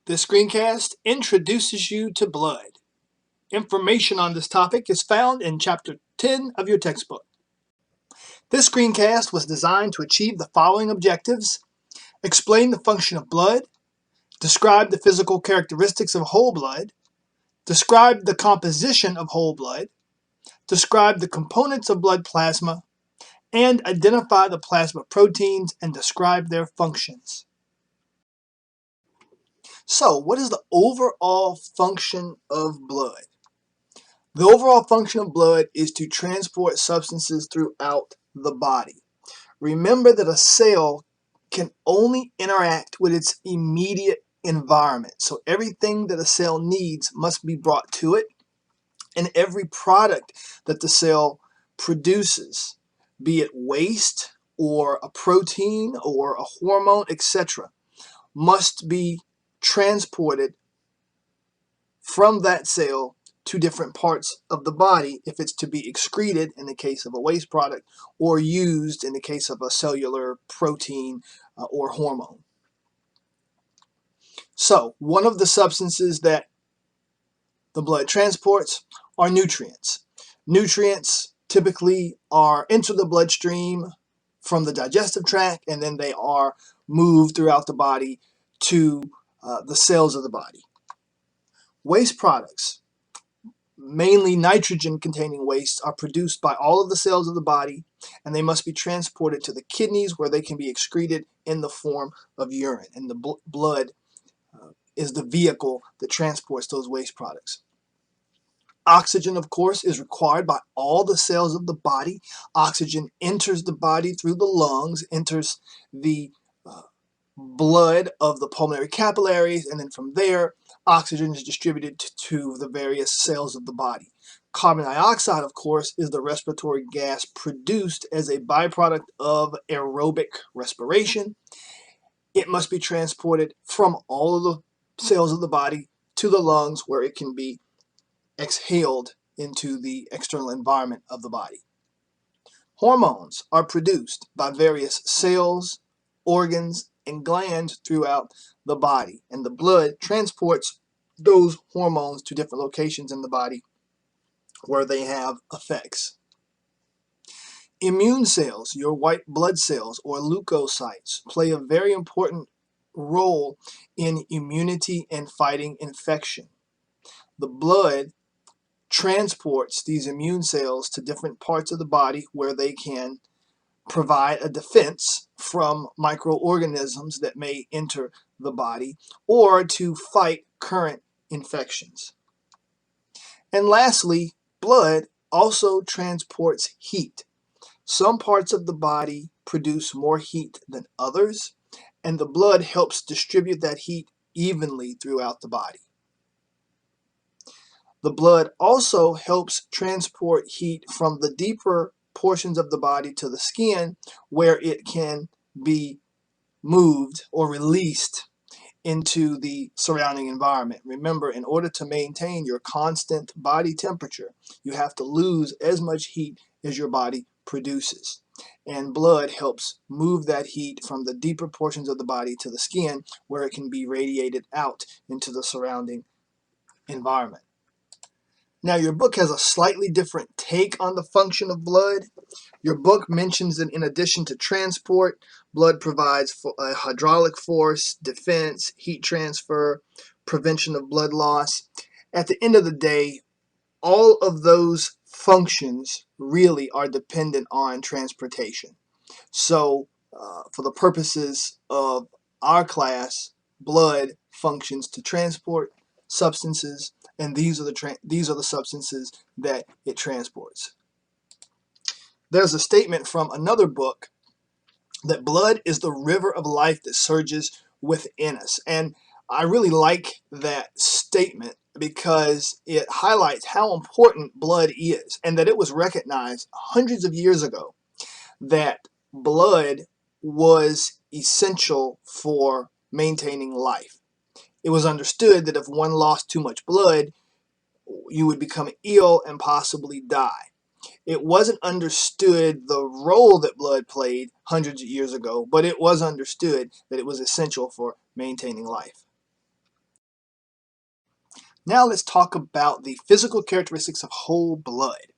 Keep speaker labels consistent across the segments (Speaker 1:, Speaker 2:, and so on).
Speaker 1: This screencast introduces you to blood. Information on this topic is found in Chapter 10 of your textbook. This screencast was designed to achieve the following objectives: explain the function of blood, describe the physical characteristics of whole blood, describe the composition of whole blood, describe the components of blood plasma, and identify the plasma proteins and describe their functions. So, what is the overall function of blood? The overall function of blood is to transport substances throughout the body. Remember that a cell can only interact with its immediate environment. So everything that a cell needs must be brought to it, and every product that the cell produces, be it waste or a protein or a hormone, etc., must be transported from that cell to different parts of the body if it's to be excreted in the case of a waste product or used in the case of a cellular protein or hormone. So one of the substances that the blood transports are nutrients. Nutrients typically enter the bloodstream from the digestive tract, and then they are moved throughout the body to the cells of the body. Waste products, mainly nitrogen-containing wastes, are produced by all of the cells of the body, and they must be transported to the kidneys where they can be excreted in the form of urine. And the blood is the vehicle that transports those waste products. Oxygen, of course, is required by all the cells of the body. Oxygen enters the body through the lungs, enters the blood of the pulmonary capillaries, and then from there oxygen is distributed to the various cells of the body. Carbon dioxide, of course, is the respiratory gas produced as a byproduct of aerobic respiration. It must be transported from all of the cells of the body to the lungs where it can be exhaled into the external environment of the body. Hormones are produced by various cells, organs, and glands throughout the body, and the blood transports those hormones to different locations in the body where they have effects. Immune cells, your white blood cells or leukocytes, play a very important role in immunity and fighting infection. The blood transports these immune cells to different parts of the body where they can provide a defense from microorganisms that may enter the body or to fight current infections. And lastly, blood also transports heat. Some parts of the body produce more heat than others, and the blood helps distribute that heat evenly throughout the body. The blood also helps transport heat from the deeper portions of the body to the skin, where it can be moved or released into the surrounding environment. Remember, in order to maintain your constant body temperature, you have to lose as much heat as your body produces. And blood helps move that heat from the deeper portions of the body to the skin, where it can be radiated out into the surrounding environment. Now, your book has a slightly different take on the function of blood. Your book mentions that in addition to transport, blood provides a hydraulic force, defense, heat transfer, prevention of blood loss. At the end of the day, all of those functions really are dependent on transportation. So, for the purposes of our class, blood functions to transport substances, and these are the substances that it transports. There's a statement from another book that blood is the river of life that surges within us, and I really like that statement because it highlights how important blood is, and that it was recognized hundreds of years ago that blood was essential for maintaining life. It was understood that if one lost too much blood, you would become ill and possibly die. It wasn't understood the role that blood played hundreds of years ago, but it was understood that it was essential for maintaining life. Now let's talk about the physical characteristics of whole blood.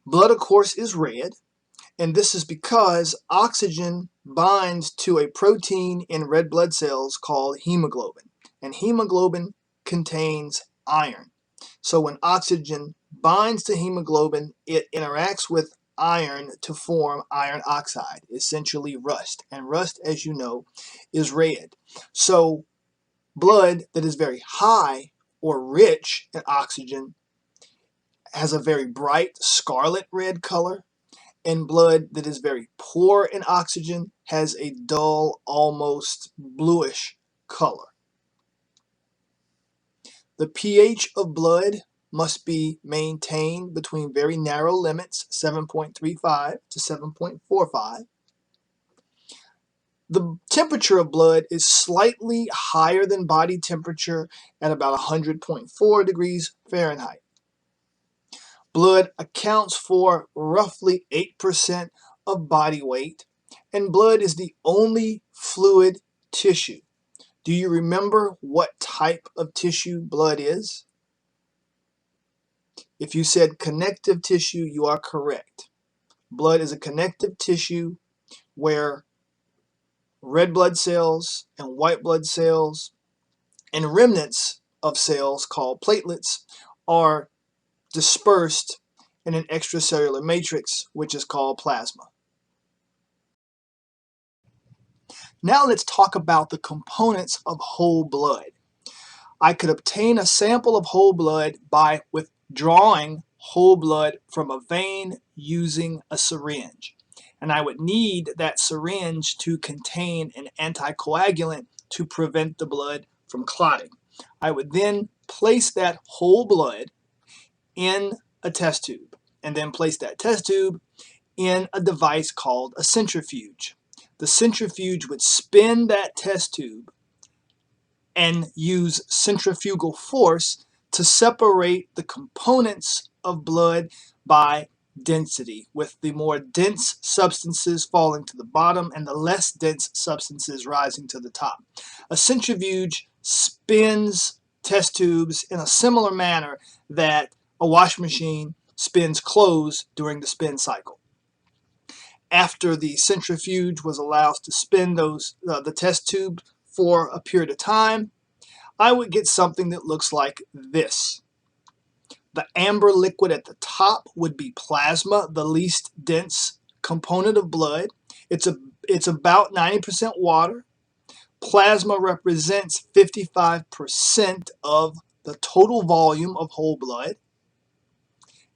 Speaker 1: Blood, of course, is red, and this is because oxygen binds to a protein in red blood cells called hemoglobin, and hemoglobin contains iron. So when oxygen binds to hemoglobin, it interacts with iron to form iron oxide, essentially rust. And rust, as you know, is red. So blood that is very high or rich in oxygen has a very bright scarlet red color, and blood that is very poor in oxygen has a dull, almost bluish color. The pH of blood must be maintained between very narrow limits, 7.35 to 7.45. The temperature of blood is slightly higher than body temperature at about 100.4 degrees Fahrenheit. Blood accounts for roughly 8% of body weight, and blood is the only fluid tissue. Do you remember what type of tissue blood is? If you said connective tissue, you are correct. Blood is a connective tissue where red blood cells and white blood cells and remnants of cells called platelets are dispersed in an extracellular matrix, which is called plasma. Now let's talk about the components of whole blood. I could obtain a sample of whole blood by withdrawing whole blood from a vein using a syringe. And I would need that syringe to contain an anticoagulant to prevent the blood from clotting. I would then place that whole blood in a test tube and then place that test tube in a device called a centrifuge. The centrifuge would spin that test tube and use centrifugal force to separate the components of blood by density, with the more dense substances falling to the bottom and the less dense substances rising to the top. A centrifuge spins test tubes in a similar manner that a washing machine spins clothes during the spin cycle. After the centrifuge was allowed to spin the test tube for a period of time, I would get something that looks like this. The amber liquid at the top would be plasma, the least dense component of blood. It's about 90% water. Plasma represents 55% of the total volume of whole blood.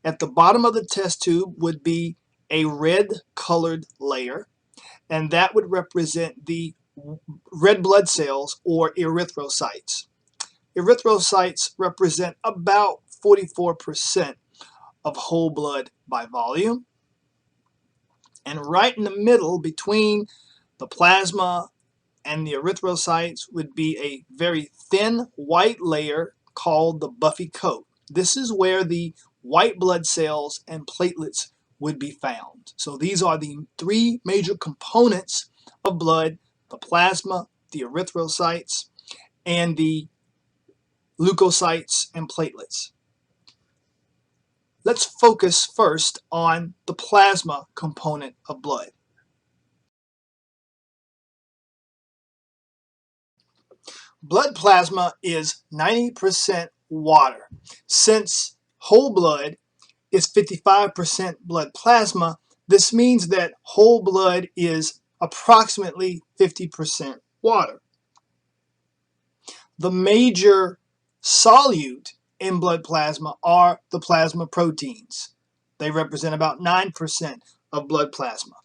Speaker 1: At the bottom of the test tube would be a red colored layer, and that would represent the red blood cells or erythrocytes. Erythrocytes represent about 44% of whole blood by volume. And right in the middle between the plasma and the erythrocytes would be a very thin white layer called the buffy coat. This is where the white blood cells and platelets would be found. So these are the three major components of blood: the plasma, the erythrocytes, and the leukocytes and platelets. Let's focus first on the plasma component of blood. Blood plasma is 90% water. Since whole blood is 55% blood plasma, this means that whole blood is approximately 50% water. The major solute in blood plasma are the plasma proteins. They represent about 9% of blood plasma.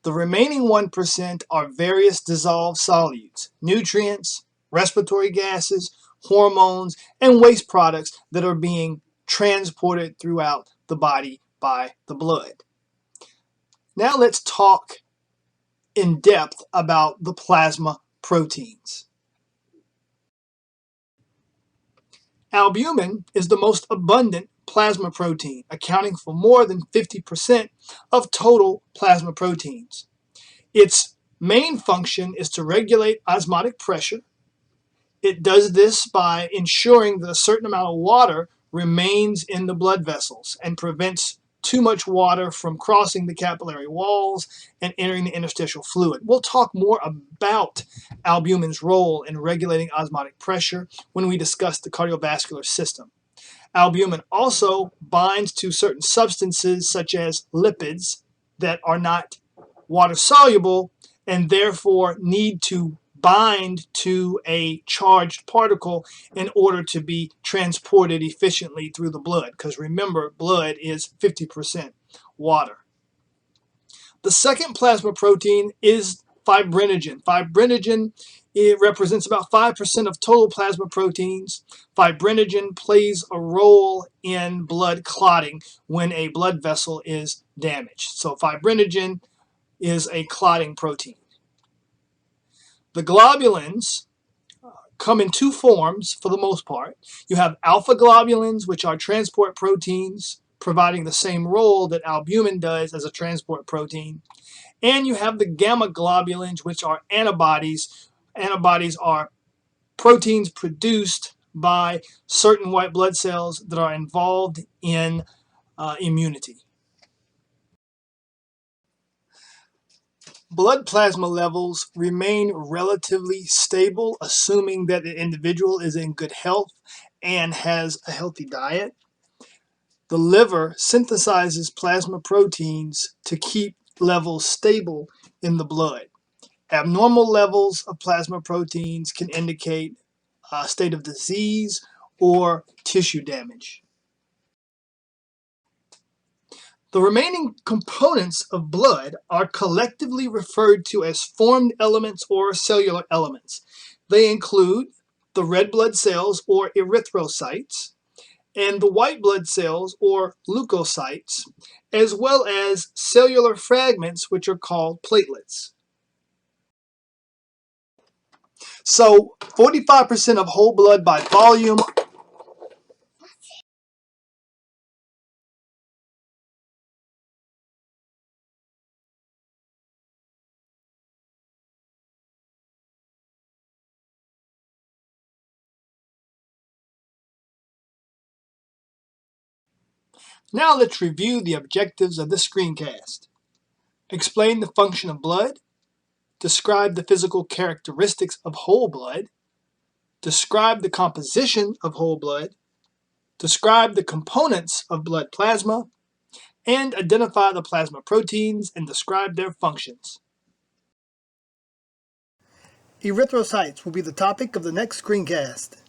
Speaker 1: The remaining 1% are various dissolved solutes, nutrients, respiratory gases, hormones, and waste products that are being transported throughout the body by the blood. Now let's talk in depth about the plasma proteins. Albumin is the most abundant plasma protein, accounting for more than 50% of total plasma proteins. Its main function is to regulate osmotic pressure, It does this by ensuring that a certain amount of water remains in the blood vessels and prevents too much water from crossing the capillary walls and entering the interstitial fluid. We'll talk more about albumin's role in regulating osmotic pressure when we discuss the cardiovascular system. Albumin also binds to certain substances such as lipids that are not water soluble and therefore need to bind to a charged particle in order to be transported efficiently through the blood, because remember, blood is 50% water. The second plasma protein is fibrinogen. Fibrinogen, it represents about 5% of total plasma proteins. Fibrinogen plays a role in blood clotting when a blood vessel is damaged. So fibrinogen is a clotting protein. The globulins come in two forms for the most part. You have alpha globulins, which are transport proteins, providing the same role that albumin does as a transport protein. And you have the gamma globulins, which are antibodies. Antibodies are proteins produced by certain white blood cells that are involved in immunity. Blood plasma levels remain relatively stable, assuming that the individual is in good health and has a healthy diet. The liver synthesizes plasma proteins to keep levels stable in the blood. Abnormal levels of plasma proteins can indicate a state of disease or tissue damage. The remaining components of blood are collectively referred to as formed elements or cellular elements. They include the red blood cells or erythrocytes and the white blood cells or leukocytes, as well as cellular fragments which are called platelets. So 45% of whole blood by volume. Now let's review the objectives of the screencast. Explain the function of blood. Describe the physical characteristics of whole blood. Describe the composition of whole blood. Describe the components of blood plasma. And identify the plasma proteins and describe their functions. Erythrocytes will be the topic of the next screencast.